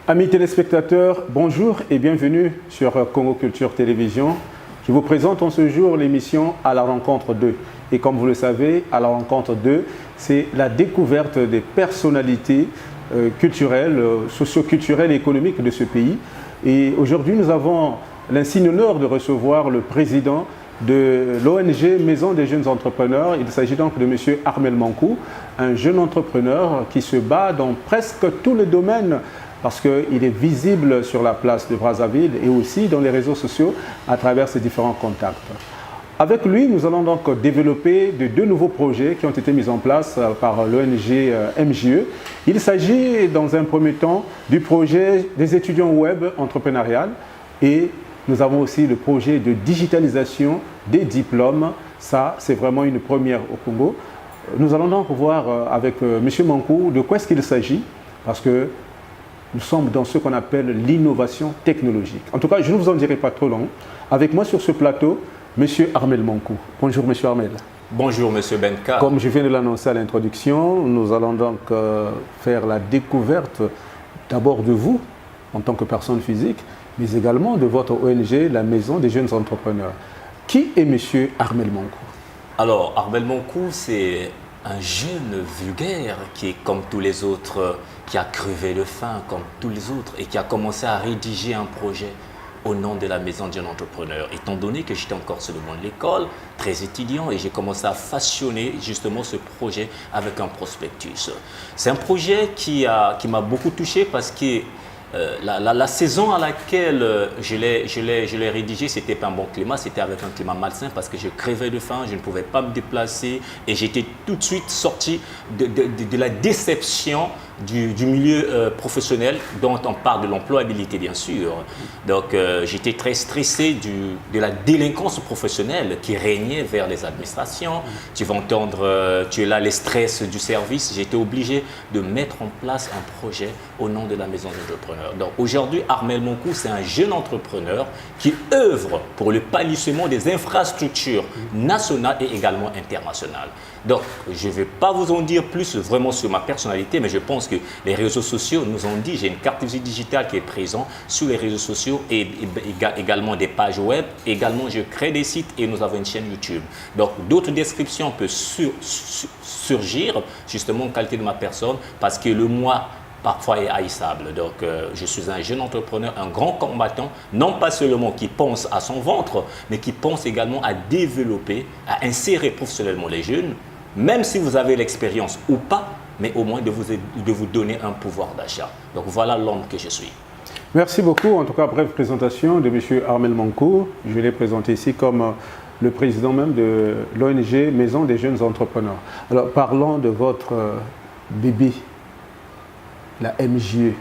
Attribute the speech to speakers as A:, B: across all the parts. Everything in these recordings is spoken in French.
A: Amis téléspectateurs, bonjour et bienvenue sur Congo Culture Télévision. Je vous présente en ce jour l'émission À la rencontre 2. Et comme vous le savez, À la rencontre 2, c'est la découverte des personnalités culturelles, socio-culturelles et économiques de ce pays. Et aujourd'hui, nous avons l'insigne honneur de recevoir le président de l'ONG Maison des Jeunes Entrepreneurs. Il s'agit donc de M. Armel Mankou, un jeune entrepreneur qui se bat dans presque tous les domaines parce qu'il est visible sur la place de Brazzaville et aussi dans les réseaux sociaux à travers ses différents contacts. Avec lui, nous allons donc développer deux nouveaux projets qui ont été mis en place par l'ONG MJE. Il s'agit dans un premier temps du projet des étudiants web entrepreneurial et nous avons aussi le projet de digitalisation des diplômes. Ça, c'est vraiment une première au Congo. Nous allons donc voir avec M. Mankou de quoi est-ce qu'il s'agit parce que nous sommes dans ce qu'on appelle l'innovation technologique. En tout cas, je ne vous en dirai pas trop long. Avec moi sur ce plateau, M. Armel Mankou. Bonjour, M. Armel.
B: Bonjour, M. Benka.
A: Comme je viens de l'annoncer à l'introduction, nous allons donc faire la découverte d'abord de vous, en tant que personne physique, mais également de votre ONG, la Maison des Jeunes Entrepreneurs. Qui est M. Armel Mankou?
B: Alors, Armel Mankou, c'est un jeune vulgaire qui est comme tous les autres, qui a crevé de faim comme tous les autres et qui a commencé à rédiger un projet au nom de la Maison des Jeunes Entrepreneurs. Étant donné que j'étais encore sur le banc de l'école, très étudiant, et j'ai commencé à façonner justement ce projet avec un prospectus. C'est un projet qui m'a beaucoup touché parce que la saison à laquelle je l'ai rédigé, c'était pas un bon climat, c'était avec un climat malsain parce que je crevais de faim, je ne pouvais pas me déplacer et j'étais tout de suite sorti de la déception du milieu professionnel dont on parle de l'employabilité bien sûr. Donc j'étais très stressé de la délinquance professionnelle qui régnait vers les administrations. Tu vas entendre, tu es là, les stress du service. J'étais obligé de mettre en place un projet au nom de la Maison des Entrepreneurs. Donc aujourd'hui, Armel Mankou, c'est un jeune entrepreneur qui œuvre pour le palissement des infrastructures nationales et également internationales. Donc, je ne vais pas vous en dire plus vraiment sur ma personnalité, mais je pense que les réseaux sociaux nous ont dit, j'ai une carte de visite digitale qui est présente sur les réseaux sociaux et également des pages web. Également, je crée des sites et nous avons une chaîne YouTube. Donc, d'autres descriptions peuvent surgir justement en qualité de ma personne parce que le moi parfois est haïssable. Donc, je suis un jeune entrepreneur, un grand combattant, non pas seulement qui pense à son ventre, mais qui pense également à développer, à insérer professionnellement les jeunes, même si vous avez l'expérience ou pas, mais au moins de vous donner un pouvoir d'achat. Donc, voilà l'homme que je suis.
A: Merci beaucoup. En tout cas, brève présentation de M. Armel Mankou. Je l'ai présenté ici comme le président même de l'ONG Maison des Jeunes Entrepreneurs. Alors, parlons de votre bébé, la MJE,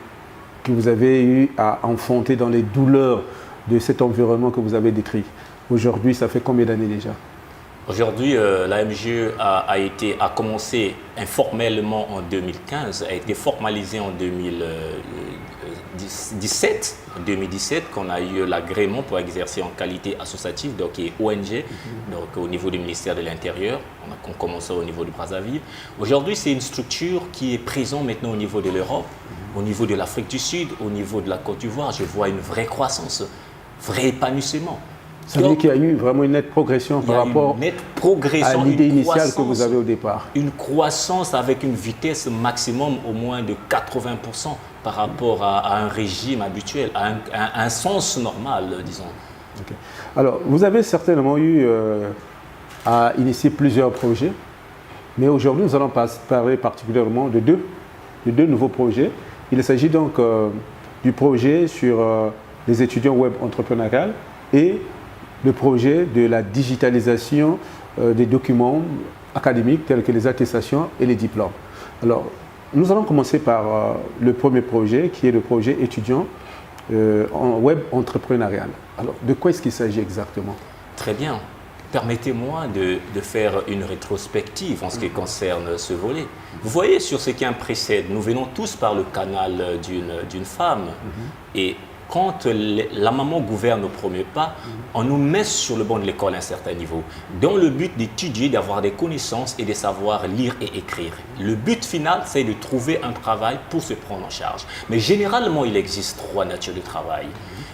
A: que vous avez eu à enfanter dans les douleurs de cet environnement que vous avez décrit. Aujourd'hui, ça fait combien d'années déjà? Aujourd'hui,
B: la MJE a commencé informellement en 2015, a été formalisée en 2017, qu'on a eu l'agrément pour exercer en qualité associative, donc qui est ONG, donc au niveau du ministère de l'Intérieur. On a commencé au niveau du Brazzaville. Aujourd'hui, c'est une structure qui est présente maintenant au niveau de l'Europe, au niveau de l'Afrique du Sud, au niveau de la Côte d'Ivoire. Je vois une vraie croissance, vrai épanouissement.
A: Ça veut dire qu'il y a eu vraiment une nette progression par rapport à l'idée initiale que vous avez au départ.
B: Une croissance avec une vitesse maximum au moins de 80% par rapport à un régime habituel, à un sens normal, disons.
A: Okay. Alors, vous avez certainement eu à initier plusieurs projets, mais aujourd'hui, nous allons parler particulièrement de deux nouveaux projets. Il s'agit donc du projet sur les étudiants web entrepreneurial et le projet de la digitalisation des documents académiques tels que les attestations et les diplômes. Alors, nous allons commencer par le premier projet qui est le projet étudiant en web entrepreneurial. Alors, de quoi est-ce qu'il s'agit exactement?
B: Très bien. Permettez-moi de faire une rétrospective en ce qui concerne ce volet. Vous voyez sur ce qui précède, nous venons tous par le canal d'une femme et quand la maman gouverne au premier pas, on nous met sur le banc de l'école à un certain niveau, dans le but d'étudier, d'avoir des connaissances et de savoir lire et écrire. Le but final, c'est de trouver un travail pour se prendre en charge. Mais généralement, il existe 3 natures de travail.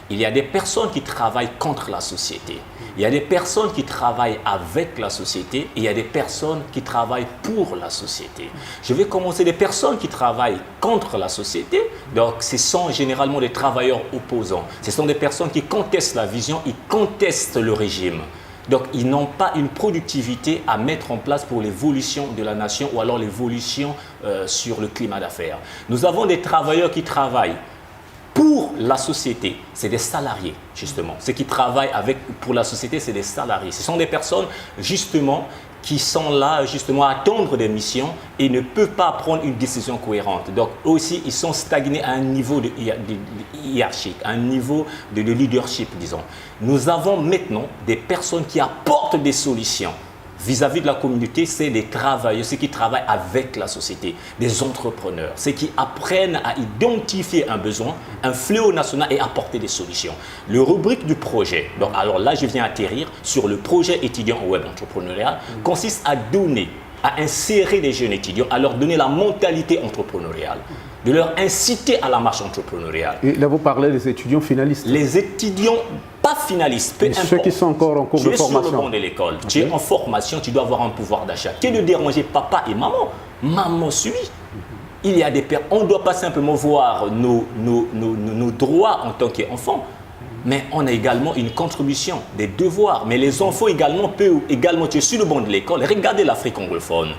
B: Il y a des personnes qui travaillent contre la société. Il y a des personnes qui travaillent avec la société et il y a des personnes qui travaillent pour la société. Je vais commencer des personnes qui travaillent contre la société. Donc, ce sont généralement des travailleurs opposants. Ce sont des personnes qui contestent la vision, ils contestent le régime. Donc, ils n'ont pas une productivité à mettre en place pour l'évolution de la nation ou alors l'évolution sur le climat d'affaires. Nous avons des travailleurs qui travaillent pour la société, c'est des salariés, justement. Ceux qui travaillent pour la société, c'est des salariés. Ce sont des personnes, justement, qui sont là, justement, à attendre des missions et ne peuvent pas prendre une décision cohérente. Donc, eux aussi, ils sont stagnés à un niveau de hiérarchique, à un niveau de leadership, disons. Nous avons maintenant des personnes qui apportent des solutions. Vis-à-vis de la communauté, c'est des travailleurs, ceux qui travaillent avec la société, des entrepreneurs, ceux qui apprennent à identifier un besoin, un fléau national et apporter des solutions. Le rubrique du projet, donc alors là je viens atterrir sur le projet étudiant au web entrepreneurial, consiste à donner, à insérer les jeunes étudiants, à leur donner la mentalité entrepreneuriale, de leur inciter à la marche entrepreneuriale.
A: Et là vous parlez des étudiants finalistes.
B: Les étudiants pas finalistes, peu importe.
A: Ceux qui sont encore en cours de formation.
B: Tu es sur le banc de l'école, tu es en formation, tu dois avoir un pouvoir d'achat. Tu es de déranger papa et maman. Maman suit. Il y a des pères, on ne doit pas simplement voir nos droits en tant qu'enfants, mais on a également une contribution, des devoirs. Mais les enfants également peuvent, tu es sur le banc de l'école, regardez l'Afrique anglophone.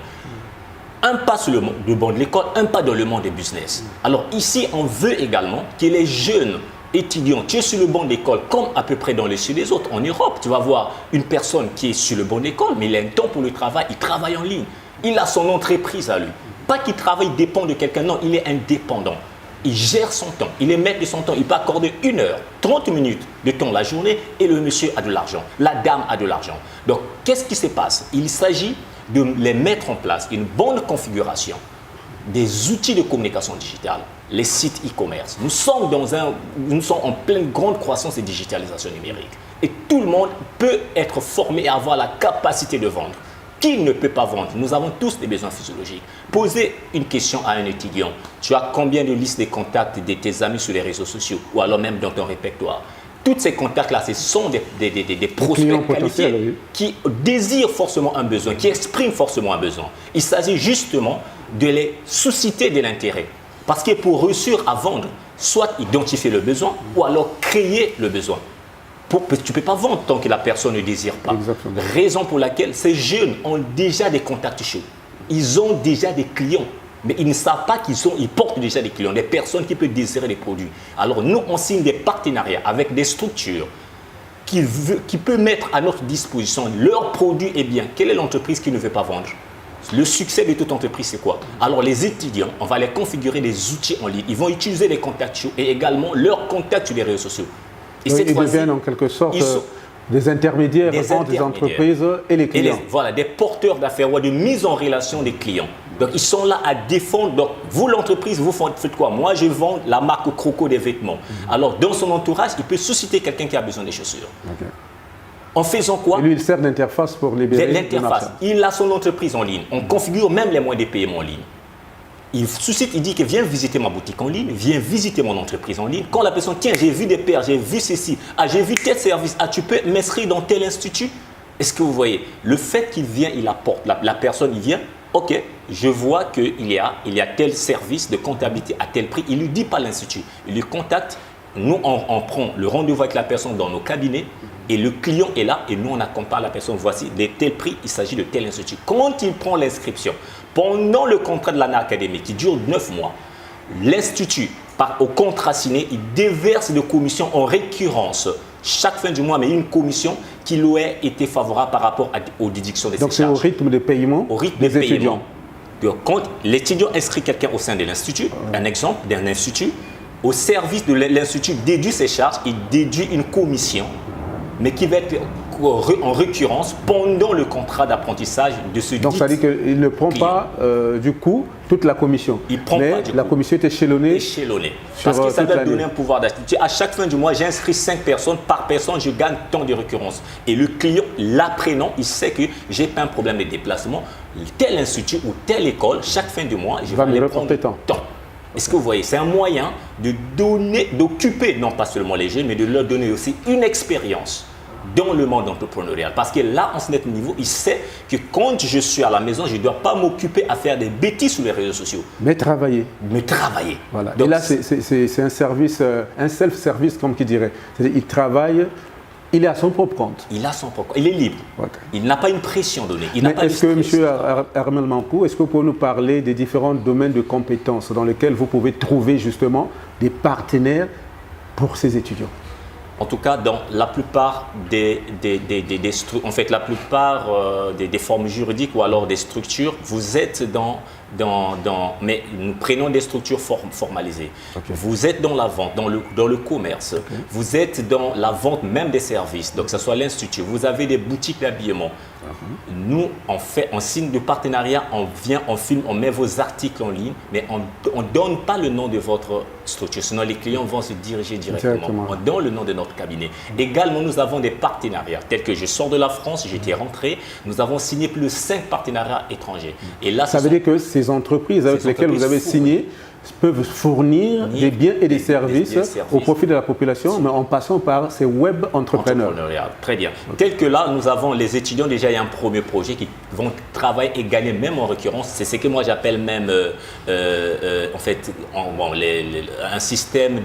B: Un pas sur le banc de l'école, un pas dans le monde des business. Alors ici, on veut également que les jeunes étudiants, tu es sur le banc d'école, comme à peu près dans les sud des autres. En Europe, tu vas voir une personne qui est sur le banc d'école, mais il a un temps pour le travail, il travaille en ligne. Il a son entreprise à lui. Pas qu'il travaille, il dépend de quelqu'un, non, il est indépendant. Il gère son temps, il est maître de son temps, il peut accorder 1 heure, 30 minutes de temps la journée et le monsieur a de l'argent, la dame a de l'argent. Donc, qu'est-ce qui se passe? Il s'agit de les mettre en place, une bonne configuration, des outils de communication digitale, les sites e-commerce. Nous sommes en pleine grande croissance et digitalisation numérique. Et tout le monde peut être formé et avoir la capacité de vendre. Qui ne peut pas vendre? Nous avons tous des besoins physiologiques. Posez une question à un étudiant. Tu as combien de listes de contacts de tes amis sur les réseaux sociaux ou alors même dans ton répertoire? Tous ces contacts-là, ce sont des prospects qualifiés oui, qui désirent forcément un besoin, qui expriment forcément un besoin. Il s'agit justement de les susciter de l'intérêt. Parce que pour réussir à vendre, soit identifier le besoin ou alors créer le besoin. Tu ne peux pas vendre tant que la personne ne désire pas.
A: Exactement.
B: Raison pour laquelle ces jeunes ont déjà des contacts chauds. Ils ont déjà des clients. Mais ils ne savent pas qu'ils portent déjà des clients, des personnes qui peuvent désirer les produits. Alors nous, on signe des partenariats avec des structures qui peuvent mettre à notre disposition leurs produits et biens. Quelle est l'entreprise qui ne veut pas vendre? Le succès de toute entreprise, c'est quoi? Alors les étudiants, on va les configurer des outils en ligne. Ils vont utiliser les contacts chauds et également leurs contacts sur les réseaux sociaux. Et
A: oui, ils deviennent en quelque sorte des intermédiaires entre les entreprises et les clients.
B: Voilà, des porteurs d'affaires ou de mise en relation des clients. Donc, ils sont là à défendre. Donc, vous, l'entreprise, vous faites quoi? Moi, je vends la marque Croco des vêtements. Alors, dans son entourage, il peut susciter quelqu'un qui a besoin des chaussures. Okay. En faisant quoi?
A: Et lui, il sert d'interface pour libérer
B: l'interface. Il a son entreprise en ligne. On configure même les moyens de paiement en ligne. Il suscite, il dit que viens visiter ma boutique en ligne, viens visiter mon entreprise en ligne. Quand la personne, tiens, j'ai vu des paires, j'ai vu ceci, j'ai vu tel service, tu peux m'inscrire dans tel institut? Est-ce que vous voyez? Le fait qu'il vient, il apporte, la personne, il vient, ok, je vois qu'il y a tel service de comptabilité à tel prix. Il ne lui dit pas l'institut, il lui contacte. Nous, on prend le rendez-vous avec la personne dans nos cabinets et le client est là et nous, on accompagne la personne. Voici de tel prix, il s'agit de tel institut. Quand il prend l'inscription, pendant le contrat de l'année académique qui dure 9 mois, l'institut, au contrat signé, il déverse des commissions en récurrence chaque fin du mois, mais une commission qui lui a été favorable par rapport aux déductions des charges.
A: Donc c'est au rythme de paiement des étudiants.
B: Donc, quand l'étudiant inscrit quelqu'un au sein de l'institut, un exemple d'un institut, au service de l'institut déduit ses charges, il déduit une commission, mais qui va être en récurrence pendant le contrat d'apprentissage de ce
A: Donc ça veut dire qu'il ne prend pas du coup toute la commission.
B: Il prend
A: mais
B: pas du
A: la
B: coup.
A: commission est échelonnée.
B: Parce que ça va donner un pouvoir d'achat. À chaque fin du mois, j'inscris 5 personnes. Par personne, je gagne tant de récurrence. Et le client, l'apprenant, il sait que j'ai pas un problème de déplacement. Tel institut ou telle école, chaque fin du mois, je vais aller prendre tant. Est-ce que vous voyez? C'est un moyen de donner, d'occuper, non pas seulement les jeunes, mais de leur donner aussi une expérience dans le monde entrepreneurial. Parce que là, en ce niveau, il sait que quand je suis à la maison, je ne dois pas m'occuper à faire des bêtises sur les réseaux sociaux.
A: Mais travailler. Voilà. Donc, et là, c'est un service, un self-service, comme qui dirait. C'est-à-dire il travaille, il est à son propre compte.
B: Il a son propre compte. Il est libre. Okay. Il n'a pas une pression donnée.
A: Est-ce que, M. Armel Mankou, est-ce que vous pouvez nous parler des différents domaines de compétences dans lesquels vous pouvez trouver justement des partenaires pour ces étudiants?
B: En tout cas, dans la plupart des formes juridiques ou alors des structures, vous êtes mais nous prenons des structures formalisées. Okay. Vous êtes dans la vente, dans le commerce. Okay. Vous êtes dans la vente même des services. Donc, que ce soit l'institut. Vous avez des boutiques d'habillement. Nous, on signe de partenariat, on vient, on filme, on met vos articles en ligne, mais on ne donne pas le nom de votre structure, sinon les clients vont se diriger directement. On donne le nom de notre cabinet. Également, nous avons des partenariats, tels que je sors de la France, j'étais rentré, nous avons signé plus de 5 partenariats étrangers. Et là,
A: ça veut dire que ces entreprises avec lesquelles vous avez signé peuvent fournir des biens et des services au profit de la population, mais en passant par ces web entrepreneurs.
B: Très bien. Okay. Tel que là, nous avons les étudiants, déjà il y a un premier projet qui vont travailler et gagner même en récurrence. C'est ce que moi j'appelle même un système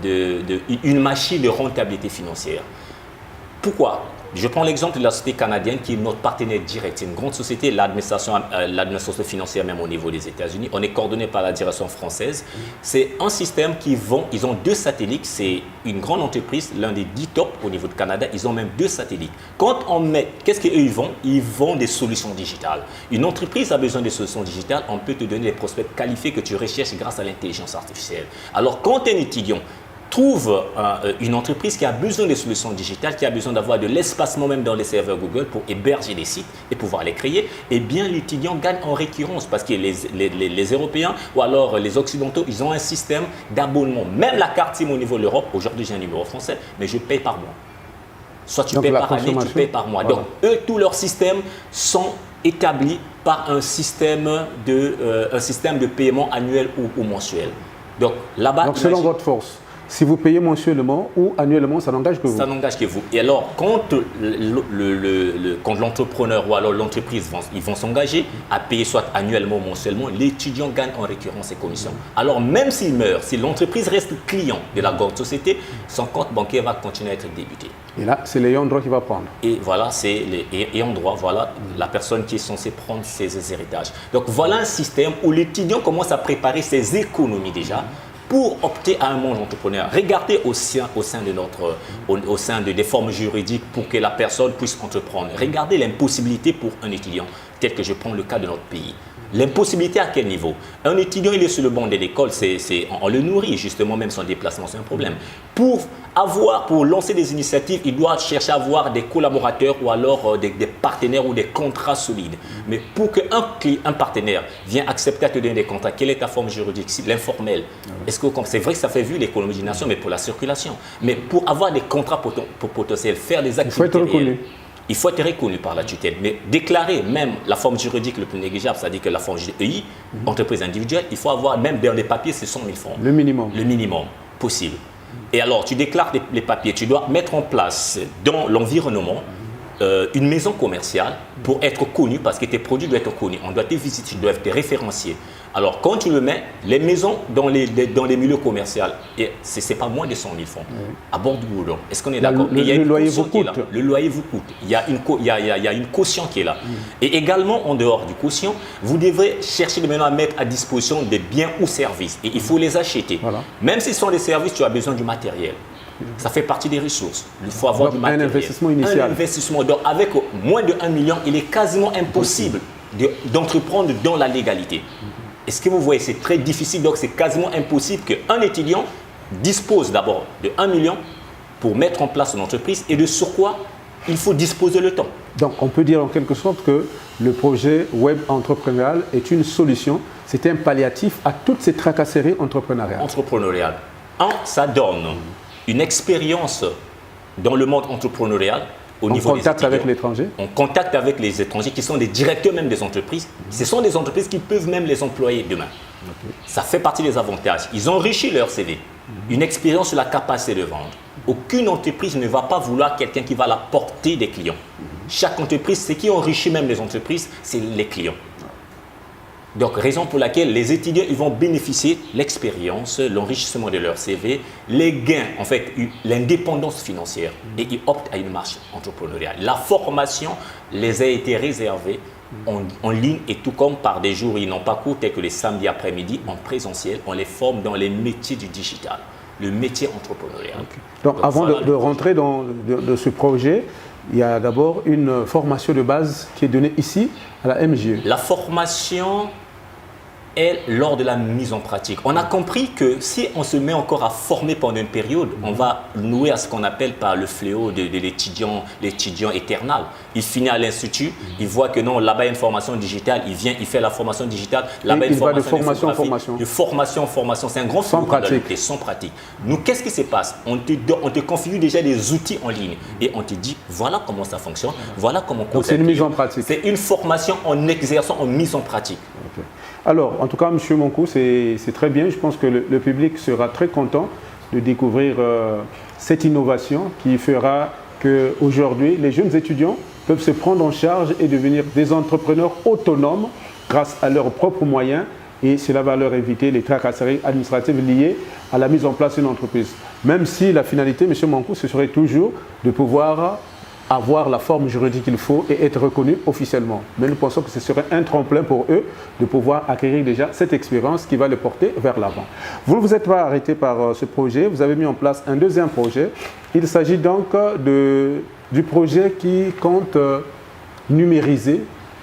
B: une machine de rentabilité financière. Pourquoi ? Je prends l'exemple de la société canadienne qui est notre partenaire direct. C'est une grande société, l'administration financière même au niveau des États-Unis. On est coordonné par la direction française. C'est un système ils ont 2 satellites. C'est une grande entreprise, l'un des 10 top au niveau du Canada. Ils ont même 2 satellites. Quand on met, qu'est-ce qu'eux ils vendent? Ils vendent des solutions digitales. Une entreprise a besoin de solutions digitales. On peut te donner des prospects qualifiés que tu recherches grâce à l'intelligence artificielle. Alors, quand un étudiant trouve une entreprise qui a besoin de solutions digitales, qui a besoin d'avoir de l'espacement même dans les serveurs Google pour héberger des sites et pouvoir les créer, eh bien l'étudiant gagne en récurrence parce que les Européens ou alors les Occidentaux, ils ont un système d'abonnement. Même la carte SIM au niveau de l'Europe, aujourd'hui j'ai un numéro français, mais je paye par mois. Soit tu payes par année, tu payes par mois. Voilà. Donc eux, tous leurs systèmes sont établis par un système de paiement annuel ou mensuel. Donc là-bas,
A: donc selon votre force. Si vous payez mensuellement ou annuellement, ça n'engage que vous.
B: Ça n'engage que vous. Et alors, quand l'entrepreneur ou alors l'entreprise ils vont s'engager à payer soit annuellement ou mensuellement, l'étudiant gagne en récurrence ses commissions. Alors, même s'il meurt, si l'entreprise reste client de la grande société, son compte bancaire va continuer à être débuté.
A: Et là, c'est l'ayant droit qui va prendre.
B: Et voilà, c'est l'ayant droit, voilà la personne qui est censée prendre ses héritages. Donc, voilà un système où l'étudiant commence à préparer ses économies déjà, pour opter à un monde entrepreneur. Regardez au sein des formes juridiques pour que la personne puisse entreprendre. Regardez l'impossibilité pour un étudiant, tel que je prends le cas de notre pays. L'impossibilité à quel niveau? Un étudiant, il est sur le banc de l'école, on le nourrit, justement, même son déplacement, c'est un problème. Pour lancer des initiatives, il doit chercher à avoir des collaborateurs ou alors des partenaires ou des contrats solides. Mais pour qu'un partenaire vienne accepter à te donner des contrats, quelle est ta forme juridique? L'informel. Est-ce que c'est vrai que ça fait vu l'économie d'une nation, mais pour la circulation. Mais pour avoir des contrats potentiels, faire des activités.
A: Il faut être reconnu.
B: Il faut être reconnu par la tutelle, mais déclarer même la forme juridique le plus négligeable, c'est-à-dire que la forme EI, entreprise individuelle, il faut avoir même dans les papiers, c'est 100 000 francs.
A: Le minimum.
B: Le minimum possible. Et alors, tu déclares les papiers, tu dois mettre en place dans l'environnement une maison commerciale pour être connu, parce que tes produits doivent être connus. On doit te visiter, tu dois être référencié. Alors, quand tu le mets, les maisons dans les milieux commerciaux, ce n'est pas moins de 100 000 francs à bord du boulot. Est-ce qu'on est d'accord?
A: Le loyer vous coûte.
B: Le loyer vous coûte. Il y a une caution qui est là. Et également, en dehors du caution, vous devrez chercher maintenant à mettre à disposition des biens ou services. Et il faut les acheter. Voilà. Même si ce sont des services, tu as besoin du matériel. Ça fait partie des ressources. Il faut avoir du matériel.
A: Un investissement initial.
B: Un investissement. Donc, avec moins de 1 million, il est quasiment impossible d'entreprendre dans la légalité. Est-ce que vous voyez, c'est très difficile, donc c'est quasiment impossible qu'un étudiant dispose d'abord de 1 million pour mettre en place une entreprise et de surcroît Il faut disposer le temps.
A: Donc, on peut dire en quelque sorte que le projet web entrepreneurial est une solution, c'est un palliatif à toutes ces tracasseries entrepreneuriales.
B: Ça donne une expérience dans le monde entrepreneurial au niveau des
A: contact avec l'étranger.
B: En contact avec les étrangers qui sont des directeurs même des entreprises. Ce sont des entreprises qui peuvent même les employer demain. Ça fait partie des avantages. Ils enrichissent leur CV. Une expérience sur la capacité de vendre. Aucune entreprise ne va pas vouloir quelqu'un qui va la porter des clients. Chaque entreprise, ce qui enrichit même les entreprises, c'est les clients. Donc, raison pour laquelle les étudiants ils vont bénéficier de l'expérience, l'enrichissement de leur CV, les gains, en fait, l'indépendance financière. Et ils optent à une marche entrepreneuriale. La formation les a été réservée en ligne et tout comme par des jours où ils n'ont pas cours, tels que les samedis après-midi, en présentiel, on les forme dans les métiers du digital, le métier entrepreneurial.
A: Donc avant de rentrer dans ce projet, il y a d'abord une formation de base qui est donnée ici à la MJE.
B: La formation est lors de la mise en pratique. On a compris que si on se met encore à former pendant une période, on va nouer à ce qu'on appelle par le fléau de l'étudiant éternel. Il finit à l'institut, il voit que non, là-bas il y a une formation digitale, il vient, il fait la formation digitale, là-bas il y a une formation
A: en formation.
B: De formation en formation, c'est un grand
A: sans pratique.
B: Sans pratique. Nous, qu'est-ce qui se passe? On te configure déjà des outils en ligne et on te dit, voilà comment ça fonctionne, voilà comment on.
A: Donc c'est une mise en pratique.
B: C'est une formation en exerçant, en mise en pratique.
A: Okay. Alors, en tout cas, M. Monkou, c'est très bien. Je pense que le public sera très content de découvrir cette innovation qui fera qu'aujourd'hui, les jeunes étudiants peuvent se prendre en charge et devenir des entrepreneurs autonomes grâce à leurs propres moyens et cela va leur éviter les tracasseries administratives liées à la mise en place d'une entreprise. Même si la finalité, M. Monkou, ce serait toujours de pouvoir avoir la forme juridique qu'il faut et être reconnu officiellement. Mais nous pensons que ce serait un tremplin pour eux de pouvoir acquérir déjà cette expérience qui va les porter vers l'avant. Vous ne vous êtes pas arrêté par ce projet, vous avez mis en place un deuxième projet. Il s'agit donc du projet qui compte numériser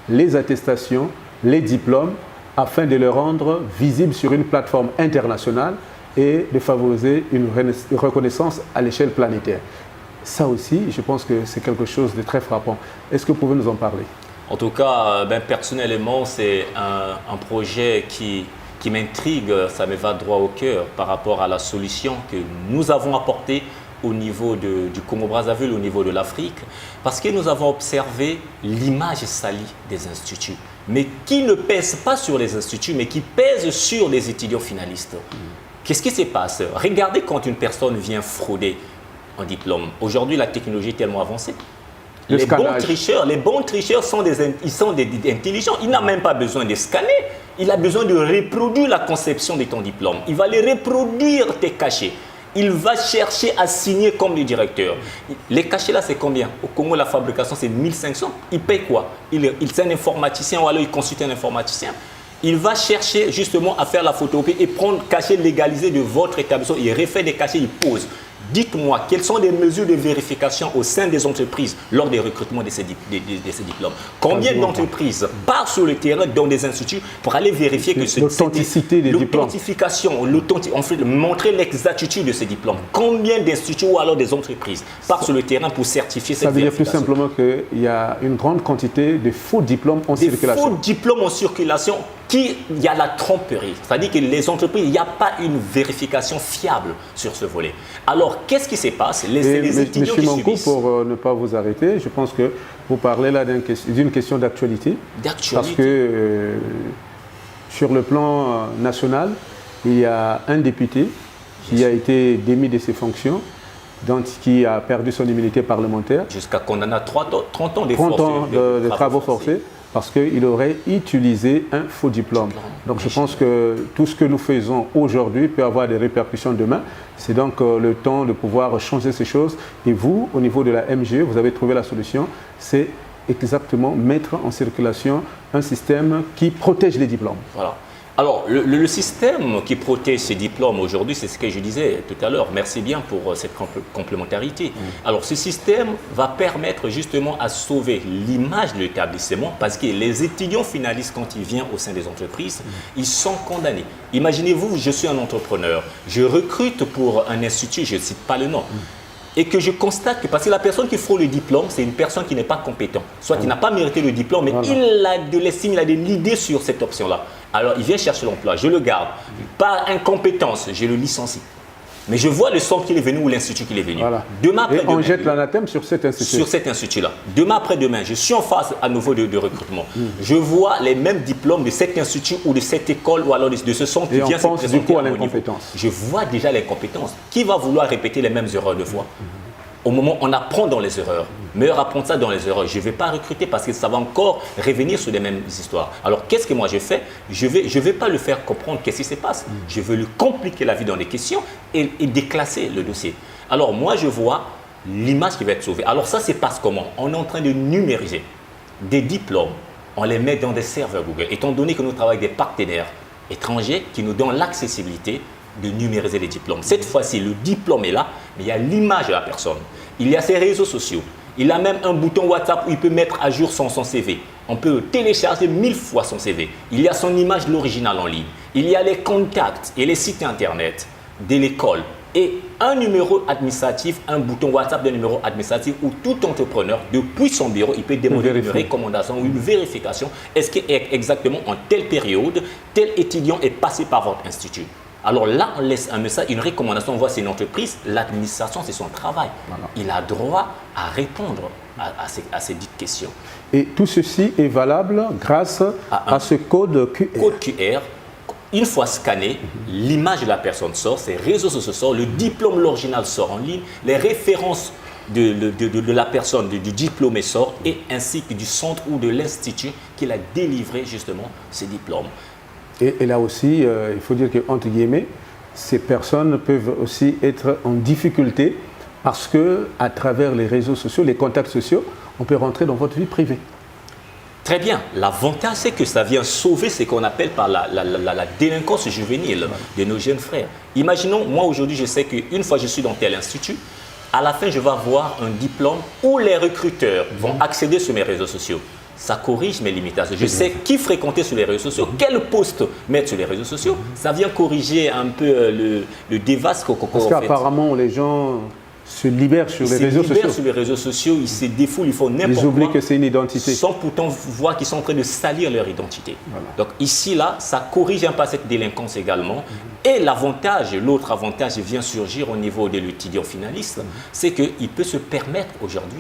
A: les attestations, les diplômes, afin de les rendre visibles sur une plateforme internationale et de favoriser une reconnaissance à l'échelle planétaire. Ça aussi, je pense que c'est quelque chose de très frappant. Est-ce que vous pouvez nous en parler?
B: En tout cas, personnellement, c'est un projet qui m'intrigue, ça me va droit au cœur par rapport à la solution que nous avons apportée au niveau du Congo-Brazzaville, au niveau de l'Afrique, parce que nous avons observé l'image salie des instituts, mais qui ne pèse pas sur les instituts, mais qui pèse sur les étudiants finalistes. Qu'est-ce qui se passe? Regardez quand une personne vient frauder un diplôme. Aujourd'hui, la technologie est tellement avancée. Les bons tricheurs sont des intelligents. Il n'a même pas besoin de scanner. Il a besoin de reproduire la conception de ton diplôme. Il va les reproduire, tes cachets. Il va chercher à signer comme le directeur. Les cachets là, c'est combien? Au Congo, la fabrication, c'est 1500. Il paye quoi? Il est un informaticien ou alors il consulte un informaticien. Il va chercher justement à faire la photocopie et prendre le cachet légalisé de votre établissement. Il refait des cachets, il pose. Dites-moi, quelles sont les mesures de vérification au sein des entreprises lors des recrutements de ces diplômes? Combien d'entreprises partent sur le terrain dans des instituts pour aller vérifier que
A: l'authenticité des diplômes,
B: l'authentification, en fait, montrer l'exactitude de ces diplômes? Combien d'instituts ou alors des entreprises partent sur le terrain pour certifier cette vérification?
A: Ça veut dire tout simplement qu'il y a une grande quantité de faux diplômes en circulation.
B: Des faux diplômes en circulation il y a la tromperie. C'est-à-dire que les entreprises, il n'y a pas une vérification fiable sur ce volet. Alors, qu'est-ce qui se passe? Les étudiants qui subissent...
A: Pour ne pas vous arrêter, je pense que vous parlez là d'une question d'actualité. Parce que sur le plan national, il y a un député qui a été démis de ses fonctions, donc qui a perdu son immunité parlementaire.
B: Jusqu'à condamner à 30 ans
A: de travaux forcés. Parce qu'il aurait utilisé un faux diplôme. Donc je pense que tout ce que nous faisons aujourd'hui peut avoir des répercussions demain. C'est donc le temps de pouvoir changer ces choses. Et vous, au niveau de la MJE, vous avez trouvé la solution. C'est exactement mettre en circulation un système qui protège les diplômes.
B: Voilà. Alors, le système qui protège ces diplômes aujourd'hui, c'est ce que je disais tout à l'heure. Merci bien pour cette complémentarité. Alors, ce système va permettre justement à sauver l'image de l'établissement parce que les étudiants finalistes, quand ils viennent au sein des entreprises, ils sont condamnés. Imaginez-vous, je suis un entrepreneur, je recrute pour un institut, je ne cite pas le nom. et que je constate que, parce que la personne qui fraude le diplôme, c'est une personne qui n'est pas compétente, soit qui n'a pas mérité le diplôme, mais il a de l'estime, il a de l'idée sur cette option-là. Alors il vient chercher l'emploi, je le garde. Par incompétence, je le licencie. Mais je vois le centre qu'il est venu ou l'institut qu'il est venu.
A: Voilà.
B: Demain
A: et on jette l'anathème sur cet institut.
B: Sur cet institut-là. Demain après-demain, je suis en phase à nouveau de recrutement. Je vois les mêmes diplômes de cet institut ou de cette école ou alors de ce centre qui vient se présenter.
A: Et on pense du coup à l'incompétence.
B: Je vois déjà l'incompétence. Qui va vouloir répéter les mêmes erreurs deux fois? Au moment où on apprend dans les erreurs, meilleur apprendre ça dans les erreurs. Je ne vais pas recruter parce que ça va encore revenir sur les mêmes histoires. Alors, qu'est-ce que moi je fais? Je vais pas le faire comprendre qu'est-ce qui se passe. Je veux lui compliquer la vie dans les questions et déclasser le dossier. Alors, moi, je vois l'image qui va être sauvée. Alors, ça se passe comment? On est en train de numériser des diplômes. On les met dans des serveurs Google. Étant donné que nous travaillons avec des partenaires étrangers qui nous donnent l'accessibilité de numériser les diplômes. Cette fois-ci, le diplôme est là, mais il y a l'image de la personne. Il y a ses réseaux sociaux. Il a même un bouton WhatsApp où il peut mettre à jour son CV. On peut télécharger 1000 fois son CV. Il y a son image, l'original en ligne. Il y a les contacts et les sites internet de l'école. Et un numéro administratif, un bouton WhatsApp de numéro administratif où tout entrepreneur, depuis son bureau, il peut demander une recommandation ou une vérification. Est-ce qu'exactement en telle période, tel étudiant est passé par votre institut? Alors là, on laisse un message, une recommandation, on voit c'est une entreprise, l'administration, c'est son travail. Voilà. Il a droit à répondre à ces dites questions.
A: Et tout ceci est valable grâce à ce code QR.
B: Code QR, une fois scanné, l'image de la personne sort, ses réseaux sociaux sortent, le diplôme, l'original sort en ligne, les références de la personne, du diplômé sort, et ainsi que du centre ou de l'institut qui a délivré justement ces diplômes.
A: Et là aussi, il faut dire qu'entre guillemets, ces personnes peuvent aussi être en difficulté parce qu'à travers les réseaux sociaux, les contacts sociaux, on peut rentrer dans votre vie privée.
B: Très bien. L'avantage, c'est que ça vient sauver ce qu'on appelle par la délinquance juvénile de nos jeunes frères. Imaginons, moi aujourd'hui, je sais qu'une fois que je suis dans tel institut, à la fin, je vais avoir un diplôme où les recruteurs vont accéder sur mes réseaux sociaux. Ça corrige mes limitations. Je sais qui fréquenter sur les réseaux sociaux, quel poste mettre sur les réseaux sociaux. Ça vient corriger un peu le dévaste qu'on fait.
A: Parce qu'apparemment, les gens se libèrent sur les réseaux sociaux. Ils se libèrent
B: sur les réseaux sociaux, ils se défoulent, ils font n'importe quoi.
A: Ils oublient que c'est une identité.
B: Sans pourtant voir qu'ils sont en train de salir leur identité. Voilà. Donc ici, là, ça corrige un peu cette délinquance également. Et l'avantage, l'autre avantage vient surgir au niveau de l'étudiant finaliste, c'est qu'il peut se permettre aujourd'hui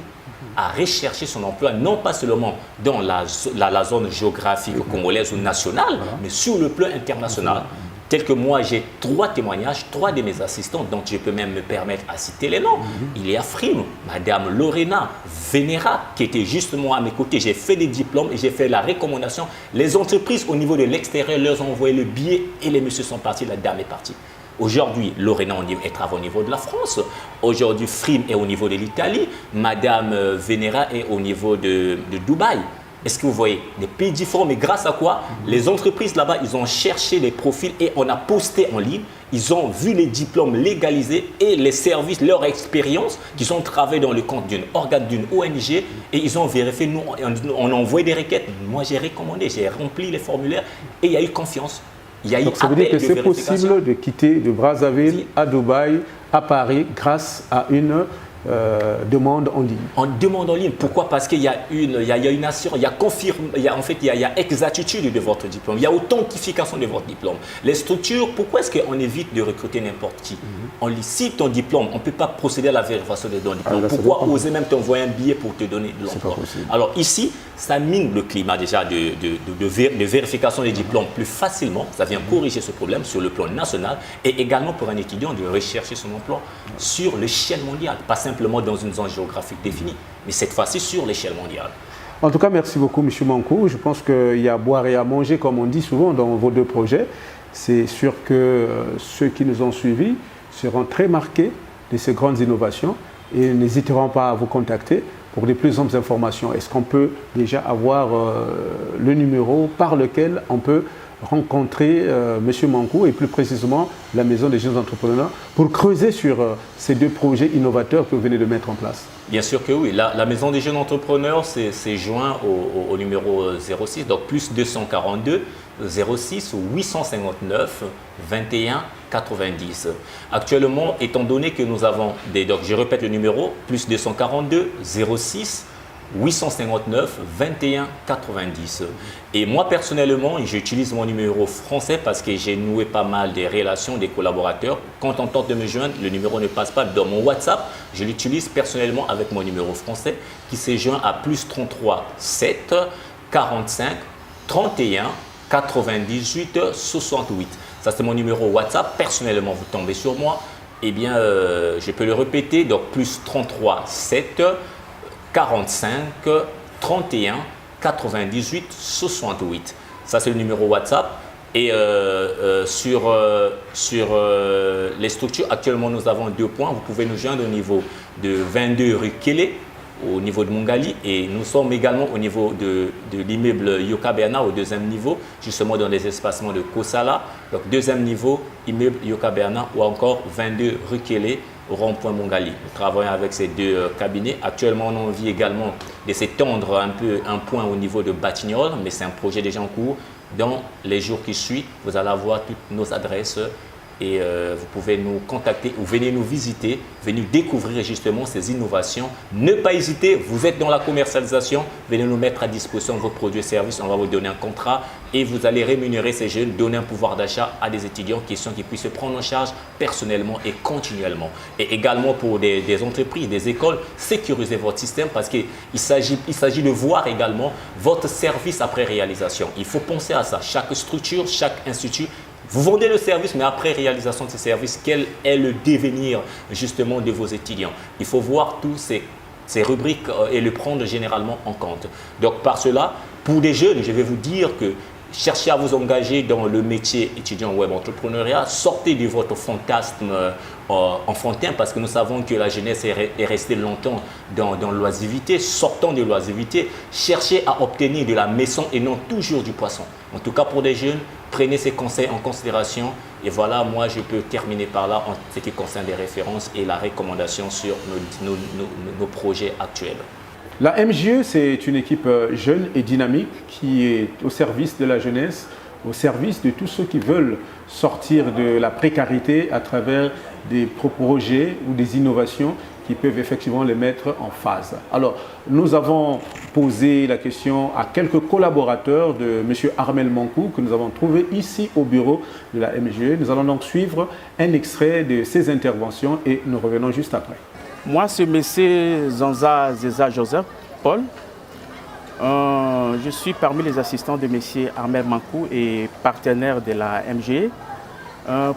B: à rechercher son emploi, non pas seulement dans la zone géographique congolaise ou nationale, mais sur le plan international. Tel que moi, j'ai 3 témoignages, 3 de mes assistants, dont je peux même me permettre à citer les noms. Il y a Frim, Madame Lorena Venera, qui était justement à mes côtés. J'ai fait des diplômes et j'ai fait la recommandation. Les entreprises au niveau de l'extérieur leur ont envoyé le billet et les messieurs sont partis, la dame est partie. Aujourd'hui, Lorena est au niveau de la France. Aujourd'hui, Frim est au niveau de l'Italie. Madame Venera est au niveau de Dubaï. Est-ce que vous voyez des pays différents, mais grâce à quoi? Les entreprises là-bas, ils ont cherché les profils et on a posté en ligne. Ils ont vu les diplômes légalisés et les services, leur expérience, qu'ils ont travaillé dans le compte d'une organe, d'une ONG et ils ont vérifié. Nous, on a envoyé des requêtes. Moi, j'ai recommandé, j'ai rempli les formulaires et il y a eu confiance.
A: Donc ça veut dire que c'est possible de quitter de Brazzaville à Dubaï, à Paris, grâce à une demande en ligne.
B: En demande en ligne. Pourquoi? Parce qu'il y a une assurance, il y a exactitude de votre diplôme, il y a authentification de votre diplôme. Les structures, pourquoi est-ce qu'on évite de recruter n'importe qui? On licite ton diplôme, on ne peut pas procéder à la vérification de ton diplôme. Pourquoi oser même t'envoyer un billet pour te donner de l'emploi? Alors ici, ça mine le climat déjà de vérification des diplômes plus facilement. Ça vient corriger ce problème sur le plan national et également pour un étudiant de rechercher son emploi sur l'échelle mondiale, pas simplement dans une zone géographique définie, mais cette fois-ci sur l'échelle mondiale.
A: En tout cas, merci beaucoup, M. Mankou. Je pense qu'il y a à boire et à manger, comme on dit souvent dans vos 2 projets. C'est sûr que ceux qui nous ont suivis seront très marqués de ces grandes innovations et n'hésiteront pas à vous contacter pour les plus amples informations. Est-ce qu'on peut déjà avoir le numéro par lequel on peut rencontrer M. Mankou et plus précisément la Maison des jeunes entrepreneurs pour creuser sur ces 2 projets innovateurs que vous venez de mettre en place?
B: Bien sûr que oui. La Maison des jeunes entrepreneurs, c'est joint au numéro 06, donc plus 242 06 859 21 90. Actuellement, étant donné que nous avons donc je répète le numéro, plus 242 06 859 21 90. Et moi personnellement, j'utilise mon numéro français parce que j'ai noué pas mal des relations, des collaborateurs. Quand on tente de me joindre, le numéro ne passe pas. Dans mon WhatsApp, je l'utilise personnellement avec mon numéro français qui s'est joint à plus 33 7 45 31 98 68. Ça, c'est mon numéro WhatsApp. Personnellement, vous tombez sur moi. Eh bien, je peux le répéter. Donc, plus 33 7 45 31 98 68. Ça, c'est le numéro WhatsApp. Et sur les structures, actuellement, nous avons 2 points. Vous pouvez nous joindre au niveau de 22 rue Kélé, au niveau de Mongali, et nous sommes également au niveau de l'immeuble Yoka Berna au 2e niveau, justement dans les espacements de Kosala. Donc 2e niveau, immeuble Yoka Berna, ou encore 22 rue Kélé, au rond-point Mongali. Nous travaillons avec ces 2 cabinets. Actuellement, on a envie également de s'étendre un peu un point au niveau de Batignolles, mais c'est un projet déjà en cours. Dans les jours qui suivent, vous allez avoir toutes nos adresses et vous pouvez nous contacter ou venir nous visiter, venir découvrir justement ces innovations. Ne pas hésiter, vous êtes dans la commercialisation, venez nous mettre à disposition vos produits et services, on va vous donner un contrat et vous allez rémunérer ces jeunes, donner un pouvoir d'achat à des étudiants qui puissent se prendre en charge personnellement et continuellement. Et également pour des entreprises, des écoles, sécurisez votre système parce qu'il s'agit de voir également votre service après réalisation. Il faut penser à ça, chaque structure, chaque institut. Vous vendez le service, mais après réalisation de ce service, quel est le devenir justement de vos étudiants? Il faut voir tous ces rubriques et le prendre généralement en compte. Donc par cela, pour des jeunes, je vais vous dire que cherchez à vous engager dans le métier étudiant web entrepreneuriat, sortez de votre fantasme enfantin parce que nous savons que la jeunesse est restée longtemps dans l'oisivité. Sortons de l'oisivité, cherchez à obtenir de la maison et non toujours du poisson. En tout cas pour des jeunes, prenez ces conseils en considération et voilà, moi je peux terminer par là en ce qui concerne les références et la recommandation sur nos projets actuels.
A: La MJE, c'est une équipe jeune et dynamique qui est au service de la jeunesse, au service de tous ceux qui veulent sortir de la précarité à travers des projets ou des innovations qui peuvent effectivement les mettre en phase. Alors, nous avons posé la question à quelques collaborateurs de M. Armel Mankou que nous avons trouvé ici au bureau de la MJE. Nous allons donc suivre un extrait de ces interventions et nous revenons juste après.
C: Moi, c'est M. Zanza Zeza Joseph Paul. Je suis parmi les assistants de M. Armel Mankou et partenaire de la MJE.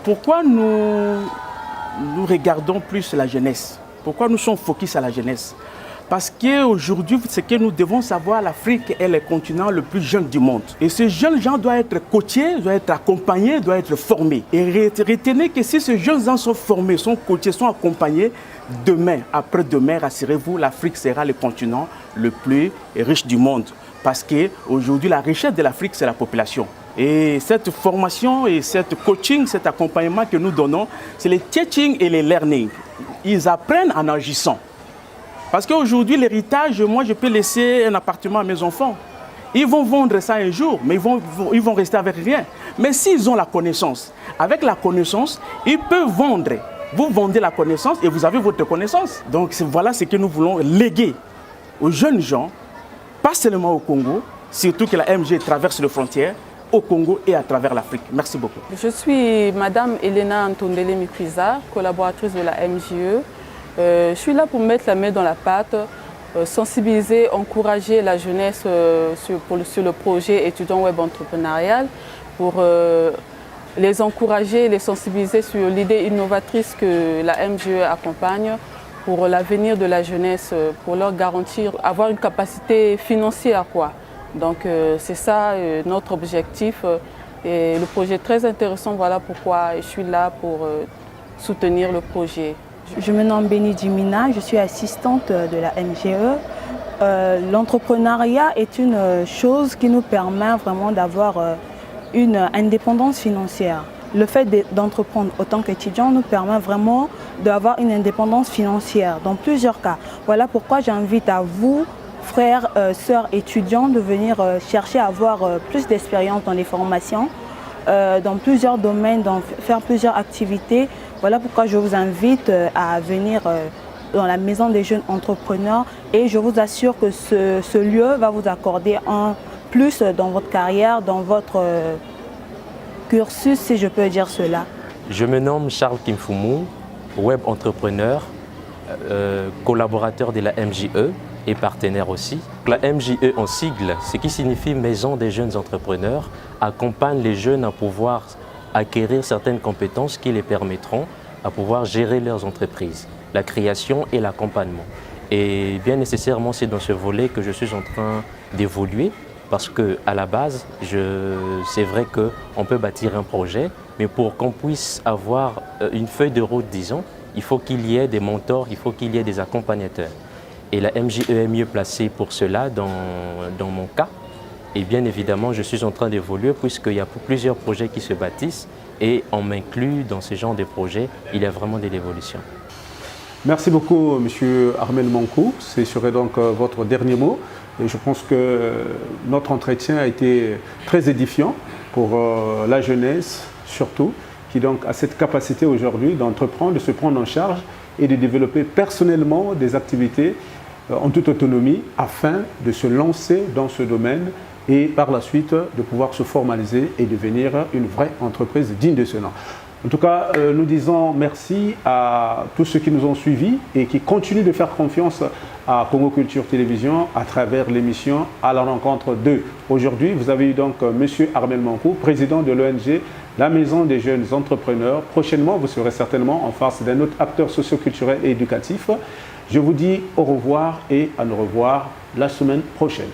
C: Pourquoi nous regardons plus la jeunesse? Pourquoi nous sommes focus à la jeunesse? Parce qu'aujourd'hui, ce que nous devons savoir, l'Afrique est le continent le plus jeune du monde. Et ces jeunes gens doivent être coachés, doivent être accompagnés, doivent être formés. Et retenez que si ces jeunes gens sont formés, sont coachés, sont accompagnés, demain, après-demain, rassurez-vous, l'Afrique sera le continent le plus riche du monde. Parce qu'aujourd'hui, la richesse de l'Afrique, c'est la population. Et cette formation et cette coaching, cet accompagnement que nous donnons, c'est les teaching et les learning. Ils apprennent en agissant. Parce qu'aujourd'hui, l'héritage, moi, je peux laisser un appartement à mes enfants. Ils vont vendre ça un jour, mais ils vont rester avec rien. Mais s'ils ont la connaissance, avec la connaissance, ils peuvent vendre. Vous vendez la connaissance et vous avez votre connaissance. Donc voilà ce que nous voulons léguer aux jeunes gens, pas seulement au Congo, surtout que la MG traverse les frontières, au Congo et à travers l'Afrique. Merci beaucoup.
D: Je suis Madame Elena Antondele Mikwiza, collaboratrice de la MJE. Je suis là pour mettre la main dans la pâte, sensibiliser, encourager la jeunesse sur le projet étudiant web entrepreneurial, pour les encourager, les sensibiliser sur l'idée innovatrice que la MJE accompagne pour l'avenir de la jeunesse, pour leur garantir, avoir une capacité financière, quoi. Donc c'est ça notre objectif et le projet est très intéressant, voilà pourquoi je suis là pour soutenir le projet.
E: Je me nomme Béni Dimina, je suis assistante de la MJE. L'entrepreneuriat est une chose qui nous permet vraiment d'avoir une indépendance financière. Le fait d'entreprendre autant qu'étudiant nous permet vraiment d'avoir une indépendance financière dans plusieurs cas. Voilà pourquoi j'invite à vous, frères, sœurs étudiants de venir chercher à avoir plus d'expérience dans les formations, dans plusieurs domaines, faire plusieurs activités. Voilà pourquoi je vous invite à venir dans la Maison des jeunes entrepreneurs et je vous assure que ce lieu va vous accorder un plus dans votre carrière, dans votre cursus, si je peux dire cela.
F: Je me nomme Charles Kimfumu, web entrepreneur, collaborateur de la MJE et partenaire aussi. La MJE en sigle, ce qui signifie Maison des jeunes entrepreneurs, accompagne les jeunes à pouvoir acquérir certaines compétences qui les permettront à pouvoir gérer leurs entreprises, la création et l'accompagnement. Et bien nécessairement, c'est dans ce volet que je suis en train d'évoluer parce qu'à la base, c'est vrai qu'on peut bâtir un projet, mais pour qu'on puisse avoir une feuille de route, disons, il faut qu'il y ait des mentors, il faut qu'il y ait des accompagnateurs. Et la MJE est mieux placée pour cela dans mon cas. Et bien évidemment, je suis en train d'évoluer puisqu'il y a plusieurs projets qui se bâtissent et on m'inclut dans ce genre de projets. Il y a vraiment de l'évolution.
A: Merci beaucoup, M. Armel Mankou. Ce serait donc votre dernier mot. Et je pense que notre entretien a été très édifiant pour la jeunesse, surtout, qui donc a cette capacité aujourd'hui d'entreprendre, de se prendre en charge et de développer personnellement des activités en toute autonomie afin de se lancer dans ce domaine et par la suite de pouvoir se formaliser et devenir une vraie entreprise digne de ce nom. En tout cas, nous disons merci à tous ceux qui nous ont suivis et qui continuent de faire confiance à Congo Culture Télévision à travers l'émission À la rencontre 2. Aujourd'hui, vous avez eu donc M. Armel Mankou, président de l'ONG La Maison des jeunes entrepreneurs. Prochainement, vous serez certainement en face d'un autre acteur socio-culturel et éducatif. Je vous dis au revoir et à nous revoir la semaine prochaine.